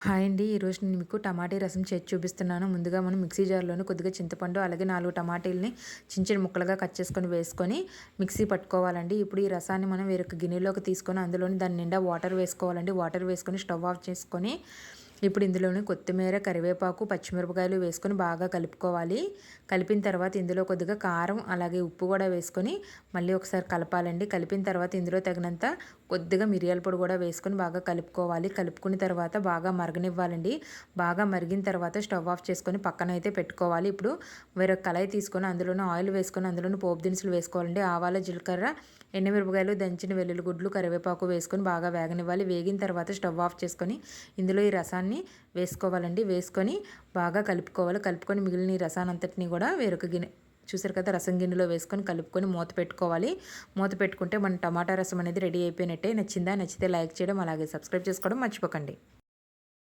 Hi అండి. ఈరోజు నేను మీకు టమాటీ రసం చేసి చూపిస్తున్నాను. ముందుగా మనం మిక్సీ జార్‌లోని కొద్దిగా చింతపండు, అలాగే 4 టమాటీలని చిన్న చిన్న ముక్కలుగా కట్ చేసుకొని వేసుకొని మిక్సీ పట్టుకోవాలండి. ఇప్పుడు ఈ రసాన్ని మనం వేరొక గిన్నెలోకి తీసుకొని అందులోని దాని నిండా వాటర్ వేసుకోవాలండి. వాటర్ వేసుకొని స్టవ్ ఆఫ్ చేసుకొని ఇప్పుడు ఇందులోని కొత్తిమీర, కరివేపాకు, పచ్చిమిరపకాయలు వేసుకొని బాగా కలుపుకోవాలి. కలిపిన తర్వాత ఇందులో కొద్దిగా కారం, అలాగే ఉప్పు కూడా వేసుకొని మళ్ళీ ఒకసారి కలపాలండి. కలిపిన తర్వాత ఇందులో తగినంత కొద్దిగా మిరియాల పొడి కూడా వేసుకొని బాగా కలుపుకోవాలి. కలుపుకున్న తర్వాత బాగా మరగనివ్వాలండి. బాగా మరిగిన తర్వాత స్టవ్ ఆఫ్ చేసుకొని పక్కన అయితే పెట్టుకోవాలి. ఇప్పుడు వేరొక కళాయి తీసుకొని అందులోనే ఆయిల్ వేసుకొని అందులోని పోపు దినుసులు వేసుకోవాలండి. ఆవాలు, జీలకర్ర, ఎండుమిరపకాయలు, దంచిన వెల్లుల్లి గుడ్లు, కరివేపాకు వేసుకొని బాగా వేగనివ్వాలి. వేగిన తర్వాత స్టవ్ ఆఫ్ చేసుకొని ఇందులో ఈ రసాన్ని వేసుకోవాలండి. వేసుకొని బాగా కలుపుకోవాలి. కలుపుకొని మిగిలిన ఈ రసాన్ని అంతటిని కూడా వేరొక గిన్నె చూసారు కదా, రసం గిన్నెలో వేసుకొని కలుపుకొని మూత పెట్టుకోవాలి. మూత పెట్టుకుంటే మన టమాటా రసం అనేది రెడీ అయిపోయినట్టే. నచ్చిందా? నచ్చితే లైక్ చేయడం, అలాగే సబ్స్క్రైబ్ చేసుకోవడం మర్చిపోకండి.